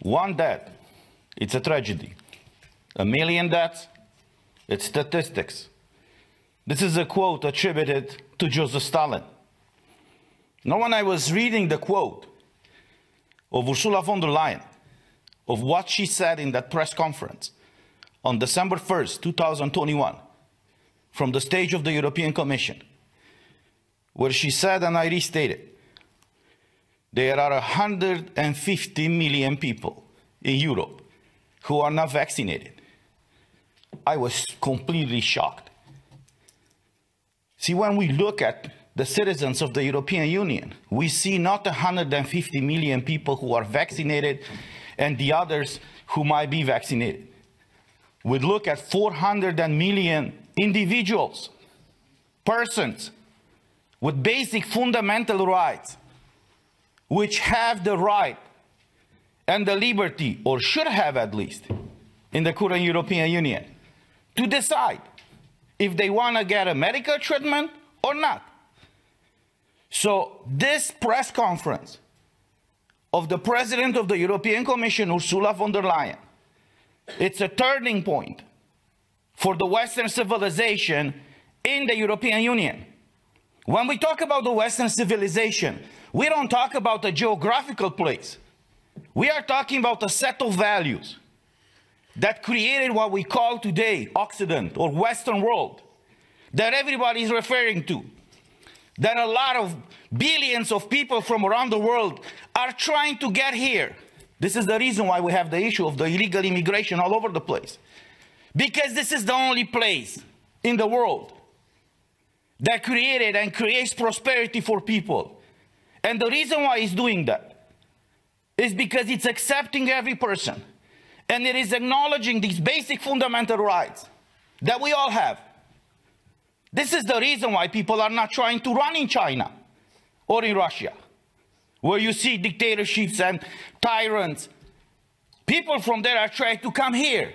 One death, it's a tragedy. A million deaths, it's statistics. This is a quote attributed to Joseph Stalin. Now, when I was reading the quote of Ursula von der Leyen, of what she said in that press conference on December 1st, 2021, from the stage of the European Commission, where she said, and I restate it, there are 150 million people in Europe who are not vaccinated. I was completely shocked. See, when we look at the citizens of the European Union, we see not 150 million people who are vaccinated and the others who might be vaccinated. We look at 400 million individuals, persons with basic fundamental rights, which have the right and the liberty, or should have at least, in the current European Union, to decide if they want to get a medical treatment or not. So this press conference of the President of the European Commission, Ursula von der Leyen, it's a turning point for the Western civilization in the European Union. When we talk about the Western civilization, we don't talk about a geographical place. We are talking about a set of values that created what we call today Occident or Western world, that everybody is referring to, that a lot of billions of people from around the world are trying to get here. This is the reason why we have the issue of the illegal immigration all over the place. Because this is the only place in the world that created and creates prosperity for people. And the reason why it's doing that is because it's accepting every person. And it is acknowledging these basic fundamental rights that we all have. This is the reason why people are not trying to run in China or in Russia, where you see dictatorships and tyrants. People from there are trying to come here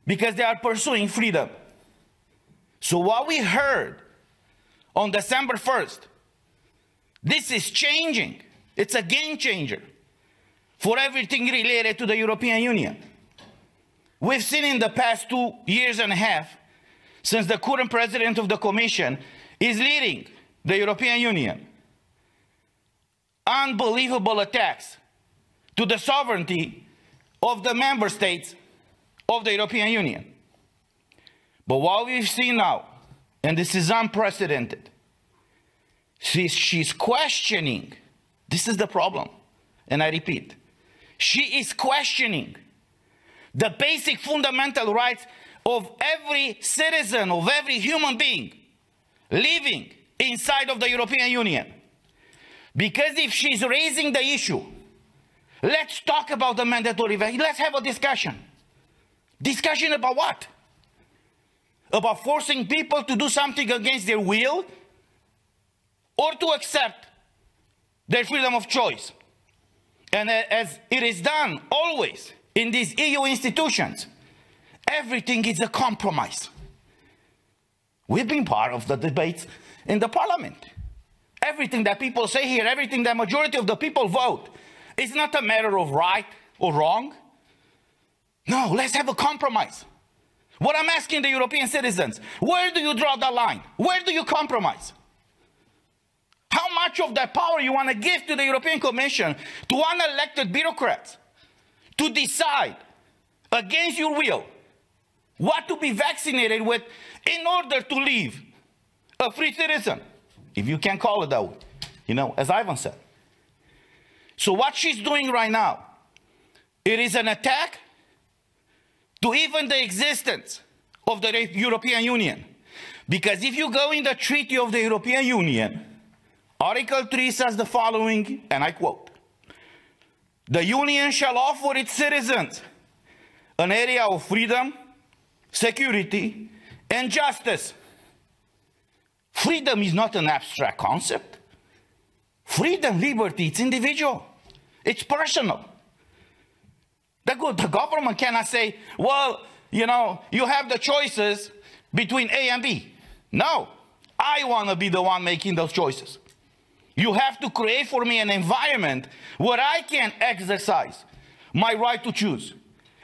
because they are pursuing freedom. So what we heard on December 1st, this is changing. It's a game changer for everything related to the European Union. We've seen in the past 2.5 years, since the current President of the Commission is leading the European Union, unbelievable attacks to the sovereignty of the member states of the European Union. But what we've seen now, and this is unprecedented, she's questioning, this is the problem, and I repeat, she is questioning the basic fundamental rights of every citizen, of every human being living inside of the European Union. Because if she's raising the issue, let's talk about the mandatory vaccine. Let's have a discussion. Discussion about what? About forcing people to do something against their will, or to accept their freedom of choice. And as it is done always in these EU institutions, everything is a compromise. We've been part of the debates in the parliament. Everything that people say here, everything that majority of the people vote, is not a matter of right or wrong. No, let's have a compromise. What I'm asking the European citizens, where do you draw the line? Where do you compromise? How much of that power you want to give to the European Commission, to unelected bureaucrats, to decide against your will what to be vaccinated with in order to live a free citizen, if you can call it that way, you know, as Ivan said. So what she's doing right now, it is an attack to even the existence of the European Union. Because if you go in the Treaty of the European Union, Article 3 says the following, and I quote, "The Union shall offer its citizens an area of freedom, security, and justice." Freedom is not an abstract concept. Freedom, liberty, it's individual. It's personal. The government cannot say, well, you know, you have the choices between A and B. No, I want to be the one making those choices. You have to create for me an environment where I can exercise my right to choose.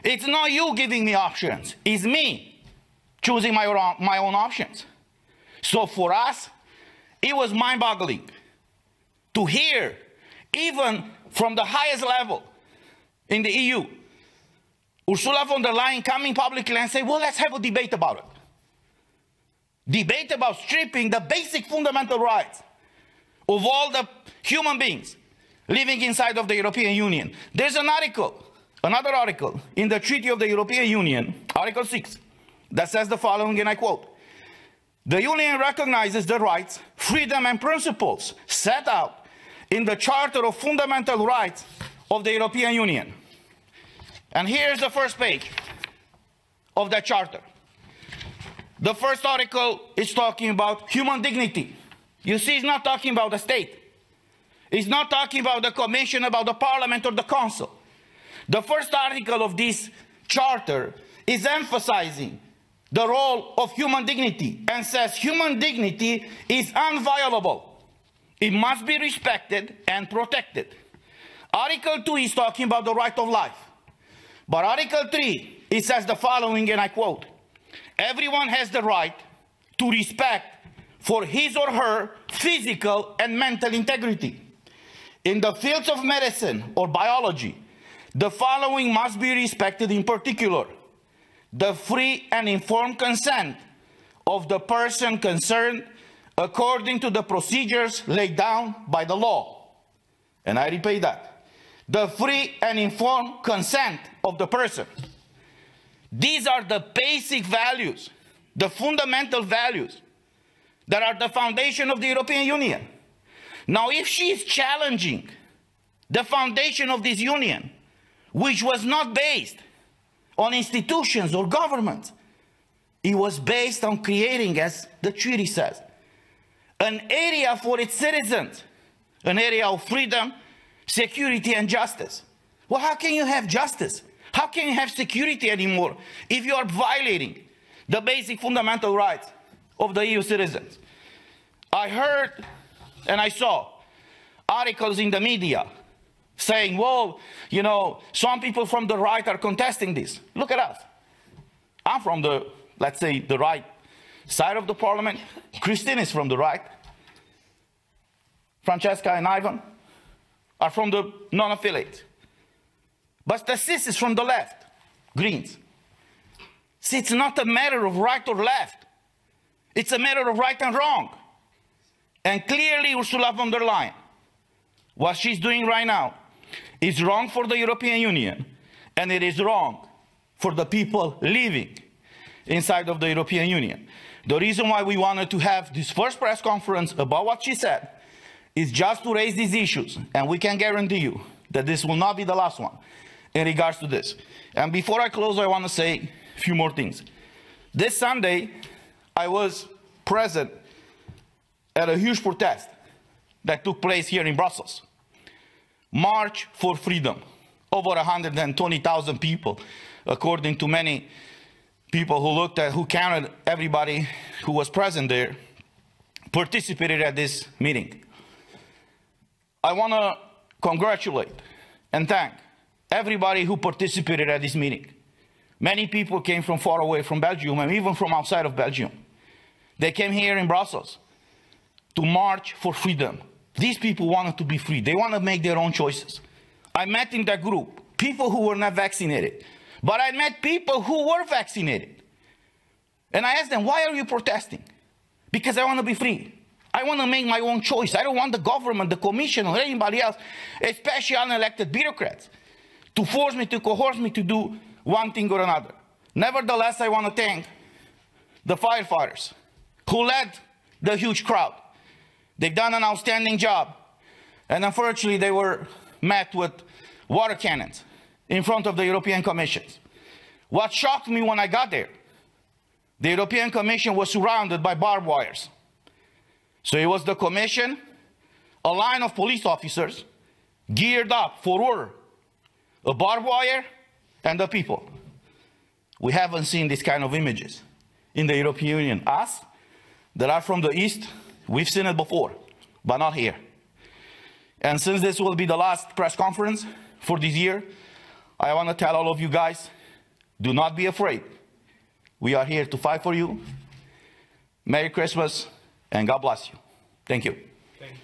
It's not you giving me options. It's me choosing my own options. So for us, it was mind-boggling to hear, even from the highest level in the EU, Ursula von der Leyen coming publicly and say, well, let's have a debate about it. Debate about stripping the basic fundamental rights of all the human beings living inside of the European Union. There's an article, another article in the Treaty of the European Union, Article 6, that says the following, and I quote, "The Union recognizes the rights, freedom, and principles set out in the Charter of Fundamental Rights of the European Union." And here's the first page of that charter. The first article is talking about human dignity. You see, it's not talking about the state. It's not talking about the Commission, about the Parliament, or the Council. The first article of this charter is emphasizing the role of human dignity and says human dignity is inviolable. It must be respected and protected. Article 2 is talking about the right of life. But Article 3, it says the following, and I quote, "Everyone has the right to respect for his or her physical and mental integrity. In the fields of medicine or biology, the following must be respected in particular: the free and informed consent of the person concerned according to the procedures laid down by the law." And I repeat that. The free and informed consent of the person. These are the basic values, the fundamental values that are the foundation of the European Union. Now, if she is challenging the foundation of this union, which was not based on institutions or governments, it was based on creating, as the treaty says, an area for its citizens, an area of freedom, security, and justice. Well, how can you have justice? How can you have security anymore if you are violating the basic fundamental rights of the EU citizens? I heard and I saw articles in the media saying, well, you know, some people from the right are contesting this. Look at us. I'm from the, let's say, the right side of the parliament. Christine is from the right. Francesca and Ivan are from the non-affiliate. But the cis is from the left, Greens. See, it's not a matter of right or left. It's a matter of right and wrong. And clearly Ursula von der Leyen, what she's doing right now, is wrong for the European Union, and it is wrong for the people living inside of the European Union. The reason why we wanted to have this first press conference about what she said is just to raise these issues, and we can guarantee you that this will not be the last one in regards to this. And before I close, I want to say a few more things. This Sunday, I was present at a huge protest that took place here in Brussels. March for Freedom. Over 120,000 people, according to many people who counted everybody who was present there, participated at this meeting. I want to congratulate and thank everybody who participated at this meeting. Many people came from far away from Belgium and even from outside of Belgium. They came here in Brussels to march for freedom. These people wanted to be free. They want to make their own choices. I met in that group people who were not vaccinated, but I met people who were vaccinated. And I asked them, why are you protesting? Because I want to be free. I want to make my own choice. I don't want the government, the commission, or anybody else, especially unelected bureaucrats, to force me, to coerce me to do one thing or another. Nevertheless, I want to thank the firefighters who led the huge crowd. They've done an outstanding job. And unfortunately, they were met with water cannons in front of the European Commission. What shocked me when I got there, the European Commission was surrounded by barbed wires. So it was the Commission, a line of police officers geared up for war, a barbed wire, and the people. We haven't seen this kind of images in the European Union. Us, that are from the East, we've seen it before, but not here. And since this will be the last press conference for this year, I want to tell all of you guys, do not be afraid. We are here to fight for you. Merry Christmas, and God bless you. Thank you. Thank you.